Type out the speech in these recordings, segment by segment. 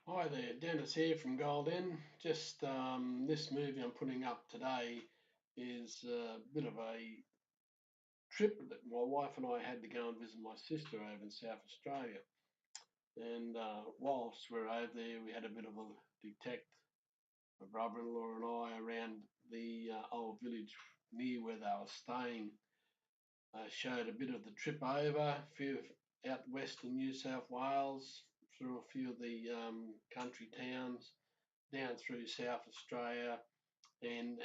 Hi there, Dennis here from Golden. Just this movie I'm putting up today is a bit of a trip that my wife and I had to go and visit my sister over in South Australia. And whilst we were over there, we had a bit of a detect, my brother-in-law and I, around the old village near where they were staying. Showed a bit of the trip over, a few out western New South Wales, through a few of the country towns, down through South Australia, and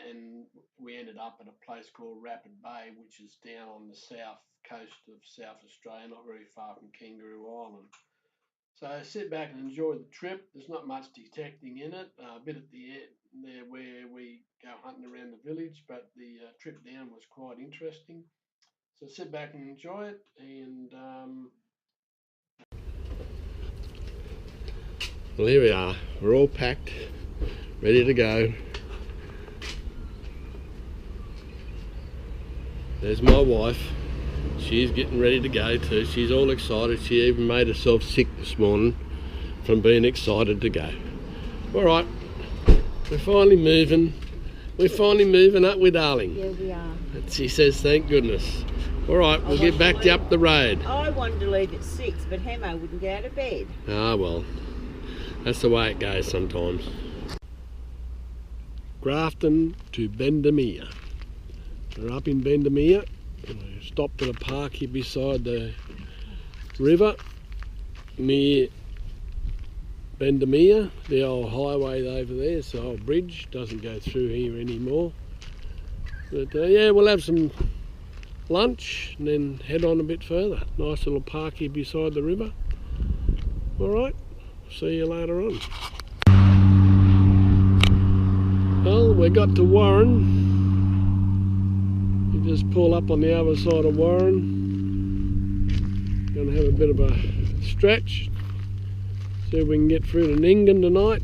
we ended up at a place called Rapid Bay, which is down on the south coast of South Australia, not very far from Kangaroo Island. So sit back and enjoy the trip. There's not much detecting in it. A bit at the end there where we go hunting around the village, but the trip down was quite interesting. So sit back and enjoy it. And Well, here we are. We're all packed, ready to go. There's my wife. She's getting ready to go too. She's all excited. She even made herself sick this morning from being excited to go. All right, we're finally moving. We're finally moving up with darling. Yeah, we are. She says, thank goodness. All right, we'll get back to up the road. I wanted to leave at 6, but Hemo wouldn't get out of bed. Ah, well, that's the way it goes sometimes. Grafton to Bendemeer. We're up in Bendemeer. We stopped at a park here beside the river near Bendemeer. The old highway over there, it's the old bridge, doesn't go through here anymore. But yeah, we'll have some lunch and then head on a bit further. Nice little park here beside the river. All right, see you later on. Well, we got to Warren. You just pull up on the other side of Warren. Gonna have a bit of a stretch. See if we can get through to Ningen tonight.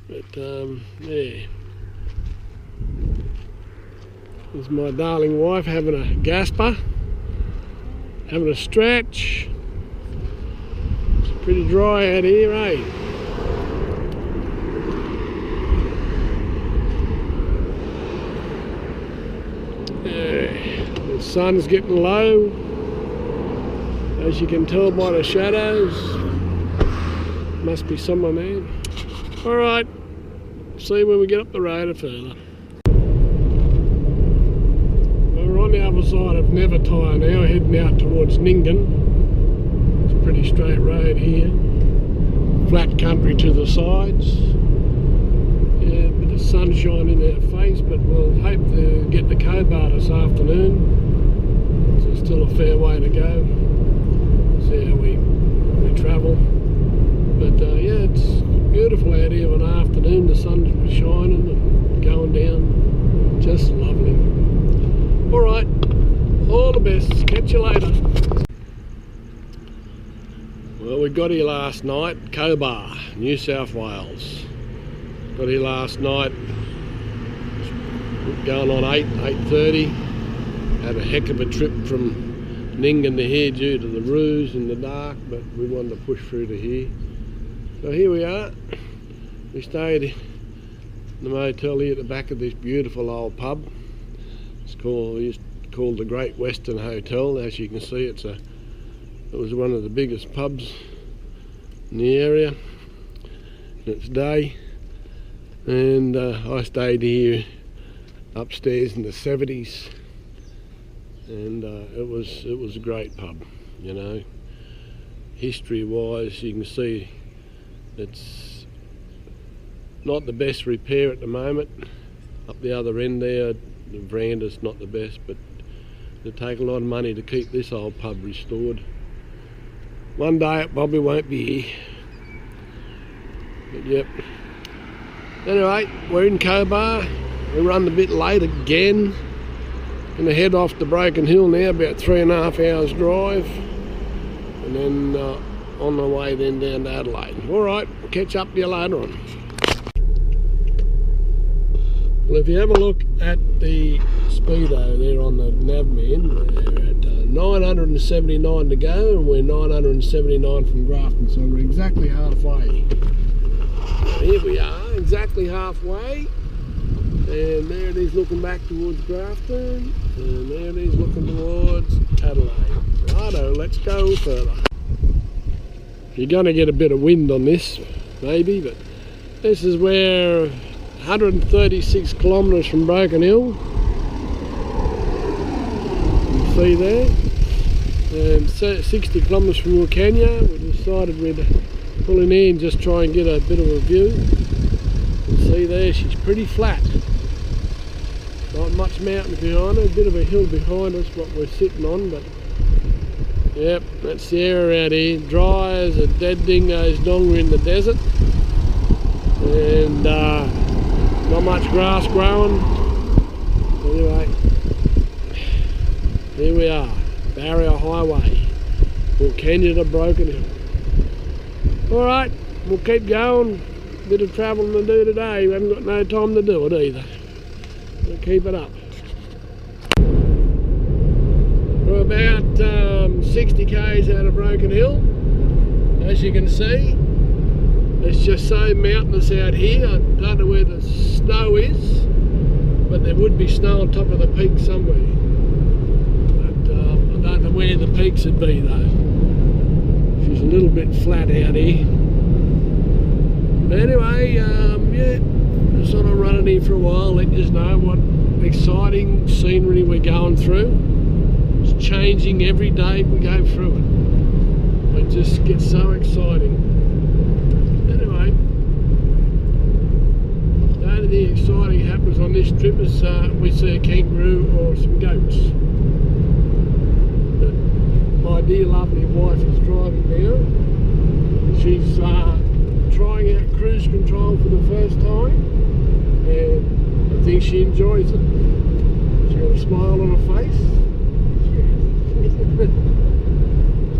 But yeah. There's my darling wife having a gasper, having a stretch. It's pretty dry out here, eh? Yeah. The sun's getting low, as you can tell by the shadows. Must be someone there. All right, see when we get up the road further. We're on the other side of Nevertire now, heading out towards Ningen. It's a pretty straight road here. Flat country to the sides. Yeah, a bit of sunshine in our face, but we'll hope to get to Cobar this afternoon. So still a fair way to go. See how we travel. But yeah, it's beautiful out here of an afternoon. The sun's shining and going down. Just lovely. All right, all the best. Catch you later. Well, we got here last night, Cobar, New South Wales. Got here last night, going on 8:30. Had a heck of a trip from Ningen to here due to the roos in the dark, but we wanted to push through to here. So here we are. We stayed in the motel here at the back of this beautiful old pub. It's called the Great Western Hotel. As you can see, it was one of the biggest pubs in the area in its day. And I stayed here upstairs in the 70s, and it was a great pub, you know. History-wise, you can see it's not the best repair at the moment. Up the other end there, the veranda's not the best, but it'll take a lot of money to keep this old pub restored. One day it probably won't be here. But yep. Anyway, we're in Cobar. We run a bit late again. Gonna head off to Broken Hill now, about 3.5 hours drive. And then on the way then down to Adelaide. All right, we'll catch up to you later on. Well, if you have a look at the speedo there on the nav man, there at 979 to go, and we're 979 from Grafton, so we're exactly halfway. Here we are, exactly halfway, and there it is looking back towards Grafton, and there it is looking towards Adelaide. Righto, let's go further. You're going to get a bit of wind on this, maybe, but this is where 136 kilometres from Broken Hill. You can see there. And 60 kilometres from Wilcannia. We decided we'd pull in here and just try and get a bit of a view. You can see there, she's pretty flat. Not much mountain behind her, a bit of a hill behind us, what we're sitting on, but yep, that's the area out here. Dry as a dead dingo's dong. We're in the desert. And not much grass growing. Anyway, here we are, Barrier Highway, Wilcannia to Broken Hill. Alright, we'll keep going. Bit of travelling to do today. We haven't got no time to do it either. We'll keep it up. We're about 60 k's out of Broken Hill. As you can see, it's just so mountainous out here. I don't know where the snow is, but there would be snow on top of the peak somewhere. But I don't know where the peaks would be though. She's a little bit flat out here. But anyway, yeah, just sort of running here for a while, letting you know what exciting scenery we're going through. It's changing every day we go through it. It just gets so exciting. Anyway, the only thing exciting happens on this trip is we see a kangaroo or some goats. But my dear lovely wife is driving now. She's trying out cruise control for the first time, and I think she enjoys it. She's got a smile on her face.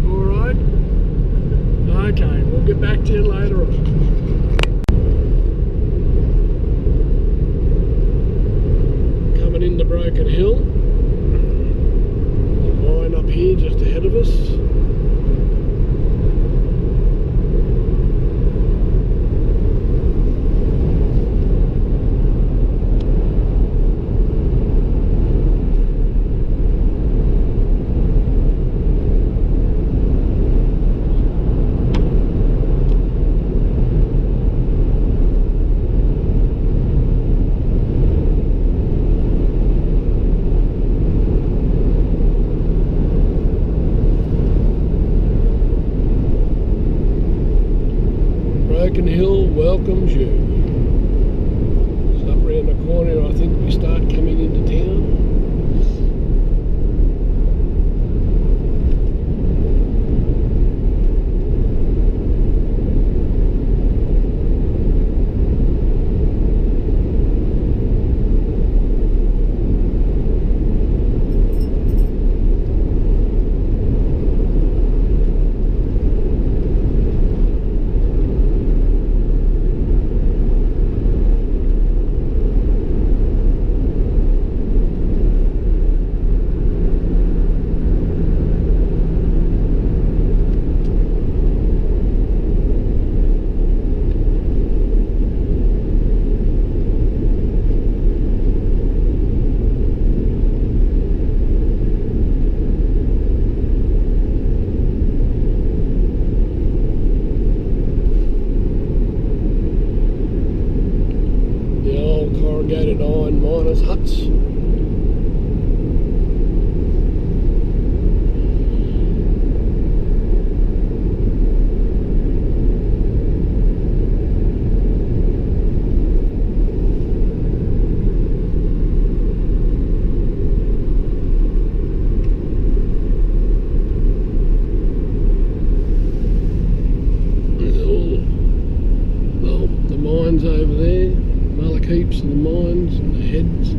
Alright. Okay, we'll get back to you later on. Coming into Broken Hill. There's a mine up here just ahead of us. Broken Hill welcomes you. It's up around the corner, I think we start coming into town. Corrugated iron miners' huts. The mines over there. Heaps of the mines and the heads.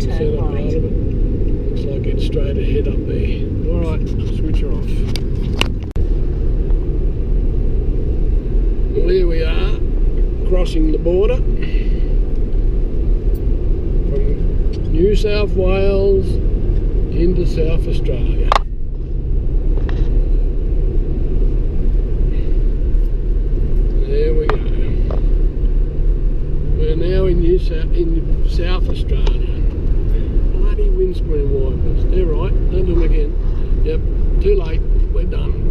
turn Set up right. part of it. Looks like it's straight ahead up there. Alright, switch her off. Well, here we are, crossing the border from New South Wales into South Australia. There we go. We're now in South Australia. Bloody windscreen wipers. They're right. Don't do them again. Yep. Too late. We're done.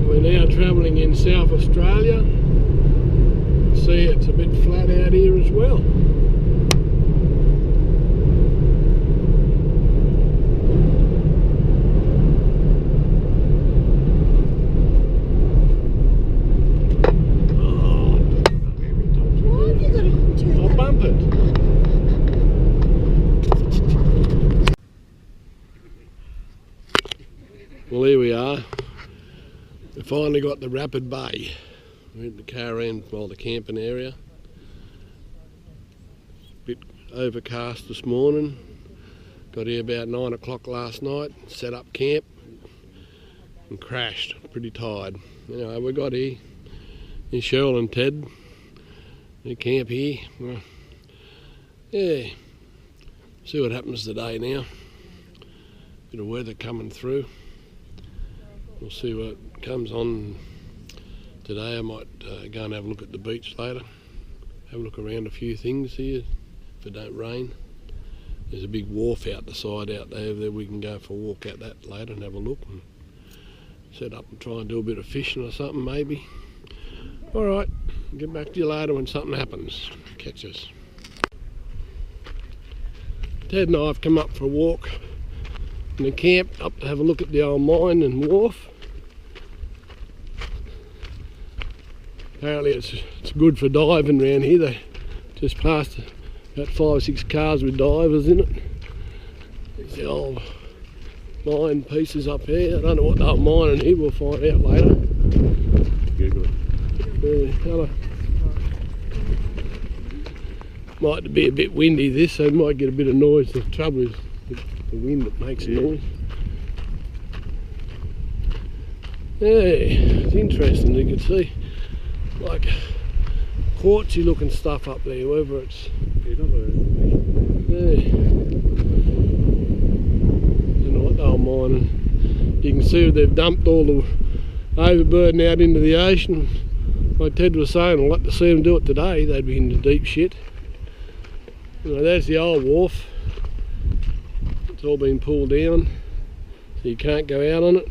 We're now travelling in South Australia. See, it's a bit flat out here as well. Well, here we are. We finally got the Rapid Bay. We're in the caravan, well, the camping area. Bit overcast this morning. Got here about 9 o'clock last night. Set up camp and crashed. Pretty tired. Anyway, we got here. Here's Cheryl and Ted. They camp here. Well, yeah. See what happens today now. Bit of weather coming through. We'll see what comes on today. I might go and have a look at the beach later. Have a look around a few things here if it don't rain. There's a big wharf out the side out there. We can go for a walk out that later and have a look and set up and try and do a bit of fishing or something maybe. Alright, get back to you later when something happens. Catch us. Ted and I have come up for a walk in the camp up to have a look at the old mine and wharf. Apparently it's good for diving around here. They just passed about 5 or 6 cars with divers in it. There's the old mine pieces up here. I don't know what they're mining here, we'll find out later. Google it. Hello. Might be a bit windy this, so it might get a bit of noise. The trouble is the wind that makes a noise. Yeah, it's interesting. You can see like quartzy looking stuff up there, whether it's yeah. Don't know what they're mining. You can see they've dumped all the overburden out into the ocean. Like Ted was saying, I'd like to see them do it today. They'd be in the deep shit. You know, there's the old wharf. It's all been pulled down, so you can't go out on it.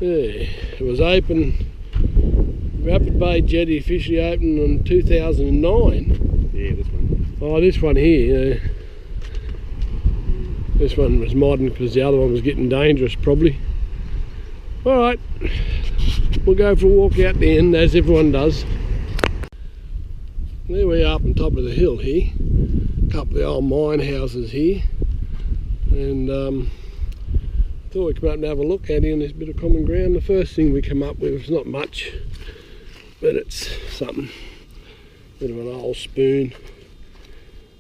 Yeah, it was open. Rapid Bay Jetty officially opened in 2009. Yeah, this one. Oh, this one here. This one was modern because the other one was getting dangerous, probably. All right, we'll go for a walk out the end, as everyone does. There we are up on top of the hill here. A couple of the old mine houses here. And thought we'd come up and have a look at here on this bit of common ground. The first thing we come up with is not much, but it's something. Bit of an old spoon.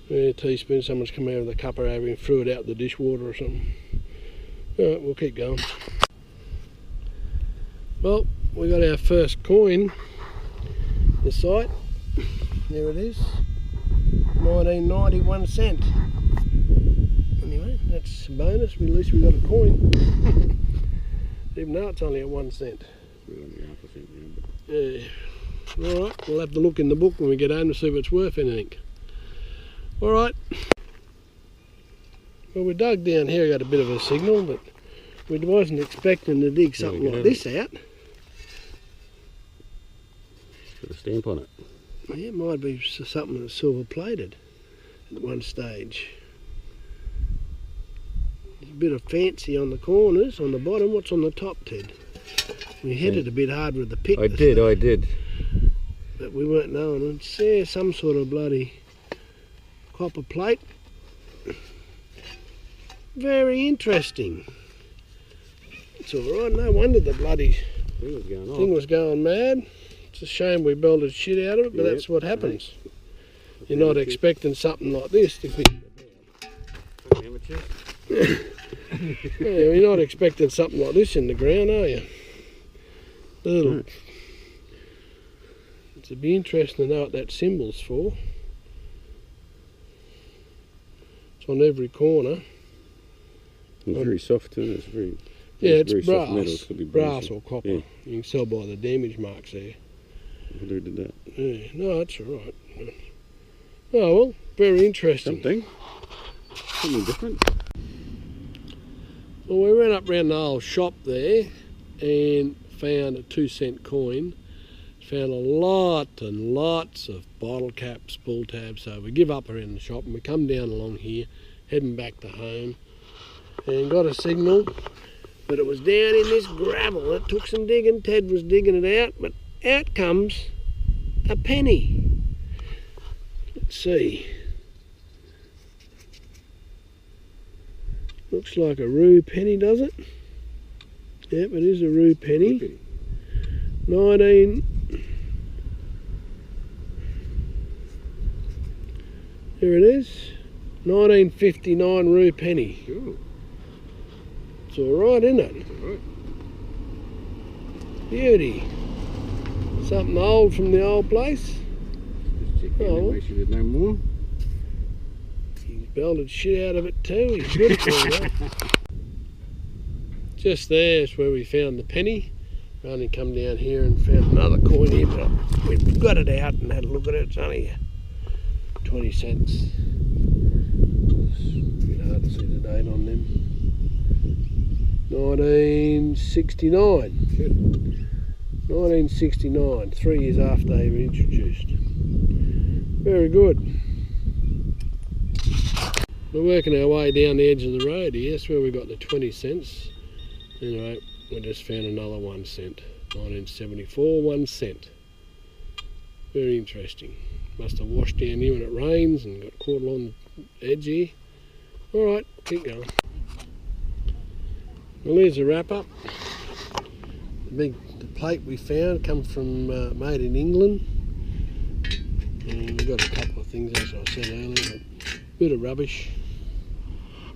Yeah, teaspoon. Someone's come out with a cuppa over and threw it out the dishwater or something. Alright, we'll keep going. Well, we got our first coin this site. There it is. 1991 cent. Anyway, that's a bonus. At least we got a coin. Even though it's only at 1 cent. Yeah. Alright, we'll have to look in the book when we get home to see if it's worth anything. Alright. Well, we dug down here, got a bit of a signal, but we wasn't expecting to dig something like this out. Put a stamp on it. Yeah, it might be something that's silver plated at one stage. There's a bit of fancy on the corners, on the bottom. What's on the top, Ted? We hit it a bit hard with the pick. I did. But we weren't knowing. It's yeah, some sort of bloody copper plate. Very interesting. It's alright, no wonder the bloody thing was going mad. It's a shame we belted shit out of it, but that's what happens. You're not expecting something like this to be. Yeah, you're not expecting something like this in the ground, are you? It'd be interesting to know what that symbol's for. It's on every corner. It's very soft too. It's very. Yeah, it's very brass. soft metal. It's be Brass or copper. Yeah. You can tell by the damage marks there. Who did that? Yeah, no, that's all right. Oh well, very interesting. Something different. Well, we went up round the old shop there and found a 2-cent coin. Found a lot and lots of bottle caps, pull tabs. So we give up around the shop and we come down along here, heading back to home, and got a signal. But it was down in this gravel. It took some digging. Ted was digging it out, but out comes a penny. Let's see. Looks like a rue penny, does it? Yep, it is a rue penny. 19. There it is. 1959 rue penny. Sure. It's all right, isn't it? It's all right. Beauty. Something old from the old place. Just check Oh. make sure there's no more. He's belted shit out of it too. He's good at doing that. Just there is where we found the penny. We only come down here and found another coin here, but we've got it out and had a look at it. It's only 20 cents. It's a bit hard to see the date on them. 1969. 1969, 3 years after they were introduced. Very good. We're working our way down the edge of the road here. That's where we got the 20 cents. Anyway, we just found another 1 cent. 1974, 1 cent. Very interesting. Must have washed down here when it rains and got caught along the edge here. Alright, keep going. Well, here's a wrap up. The plate we found come from made in England. And we got a couple of things, as I said earlier, but a bit of rubbish.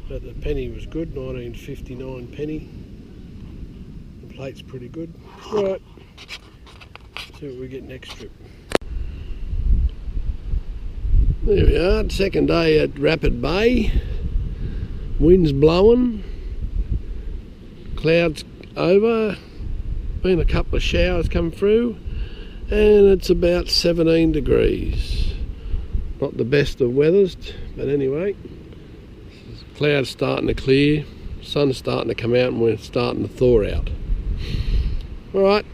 But the penny was good, 1959 penny. The plate's pretty good. Right, see what we get next trip. There we are, second day at Rapid Bay. Wind's blowing, clouds over, been a couple of showers come through, and it's about 17 degrees. Not the best of weathers, but anyway, clouds starting to clear, sun's starting to come out, and we're starting to thaw out. Alright,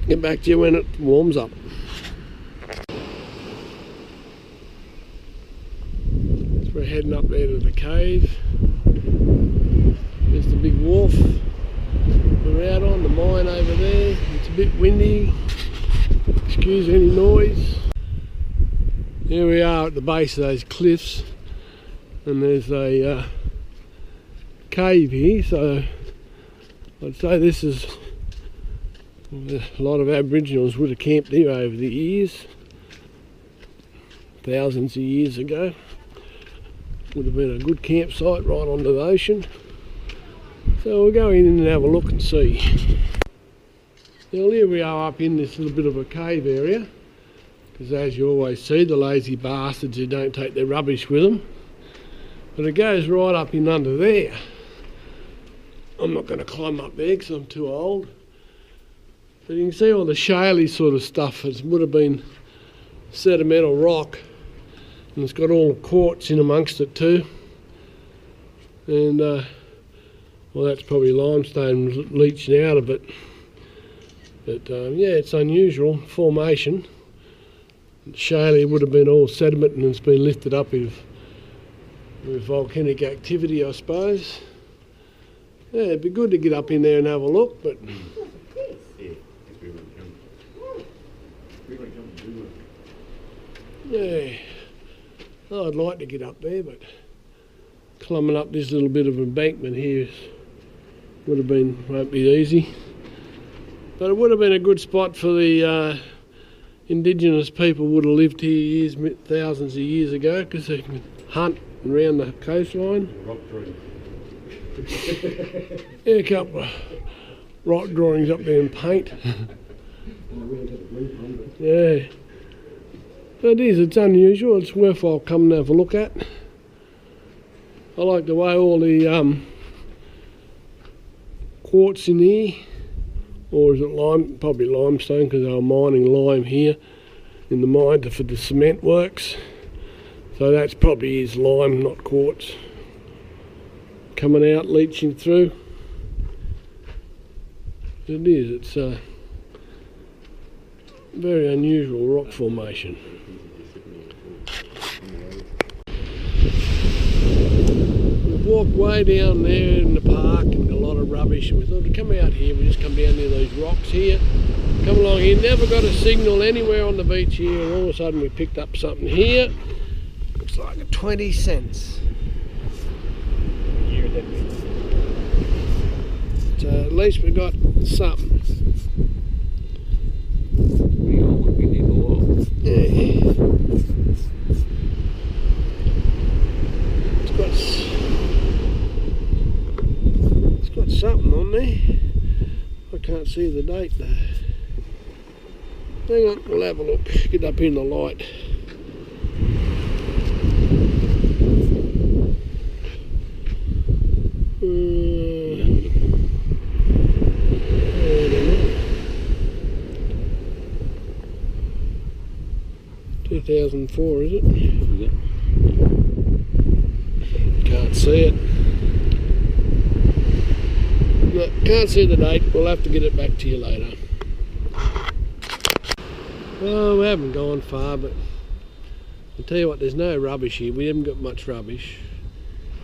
get back to you when it warms up. So we're heading up there to the cave. There's the big wharf we're out on, the mine over there. It's a bit windy, excuse any noise. Here we are at the base of those cliffs, and there's a cave here, so I'd say this is, a lot of Aboriginals would have camped here over the years, thousands of years ago. Would have been a good campsite right on the ocean. So we'll go in and have a look and see. Well, here we are up in this little bit of a cave area, because as you always see, the lazy bastards who don't take their rubbish with them. But it goes right up in under there. I'm not going to climb up there because I'm too old. But you can see all the shaly sort of stuff. It would have been sedimental rock, and it's got all the quartz in amongst it too. And well, that's probably limestone leaching out of it. But yeah, it's unusual formation. Shaly would have been all sediment and it's been lifted up with volcanic activity, I suppose. Yeah, it'd be good to get up in there and have a look, but yeah, I'd like to get up there, but climbing up this little bit of embankment here won't be easy. But it would have been a good spot for the indigenous people would have lived here years, thousands of years ago, because they can hunt around the coastline. Rock tree. Yeah, a couple of rock drawings up there in paint. Yeah. It's unusual. It's worthwhile coming to have a look at. I like the way all the quartz in here, or is it lime? Probably limestone, because they were mining lime here in the mine for the cement works. So that's probably is lime, not quartz. Coming out, leaching through. It is. It's a very unusual rock formation. We've walked way down there in the park and a lot of rubbish, and we thought to come out here. We just come down near those rocks here, come along here, never got a signal anywhere on the beach here, and all of a sudden we picked up something here. Looks like a 20 cents. So at least we got something. We all what we need a lot. Yeah. It's got something on there. I can't see the date though. Hang on, we'll have a look. Get up in the light. I don't know. 2004, is it? Yeah. Can't see it. No, can't see the date. We'll have to get it back to you later. Well, we haven't gone far, but I'll tell you what, there's no rubbish here. We haven't got much rubbish.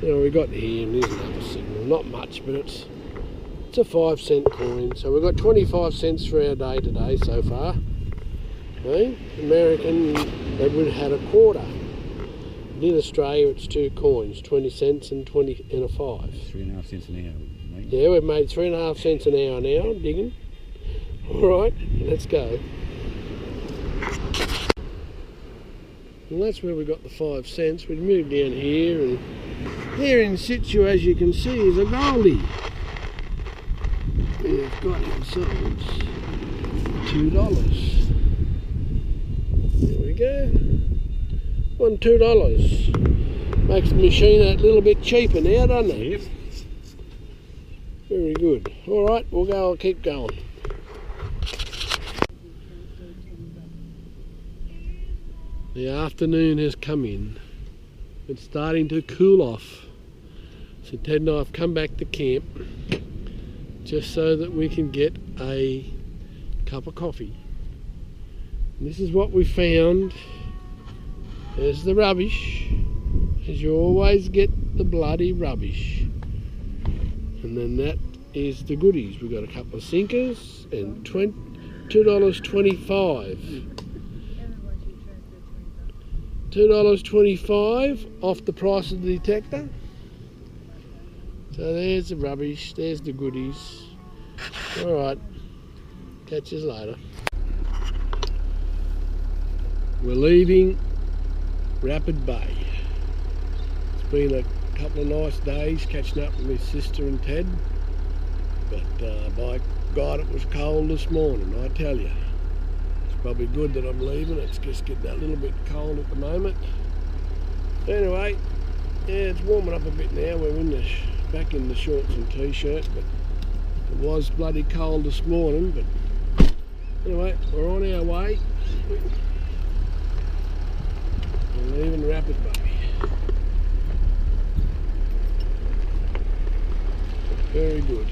You know, we got here and there's another signal. Not much, but it's a 5 cent coin. So we've got 25 cents for our day today so far. Okay? American, they would have had a quarter. In Australia, it's 2 coins, 20 cents and 20 and a 5. 3.5 cents an hour, mate. Yeah, we've made 3.5 cents an hour now, digging. All right, let's go. And that's where we got the 5 cents. We've moved down here, and here in situ, as you can see, is a goldie. We've got ourselves $2. There we go. $1, $2. Makes the machine a little bit cheaper now, doesn't it? Yep. Very good. All right, I'll keep going. The afternoon has come in. It's starting to cool off. So Ted and I have come back to camp just so that we can get a cup of coffee. And this is what we found. There's the rubbish, as you always get the bloody rubbish. And then that is the goodies. We've got a couple of sinkers and $2.25. $2.25 off the price of the detector. So there's the rubbish, there's the goodies. Alright, catch us later. We're leaving Rapid Bay. It's been a couple of nice days catching up with my sister and Ted, but by God it was cold this morning, I tell you. It's probably good that I'm leaving. It's just getting a little bit cold at the moment. Anyway, yeah, it's warming up a bit now. We're back in the shorts and t-shirt, but it was bloody cold this morning. But anyway, we're on our way. We're leaving Rapid Bay. Very good.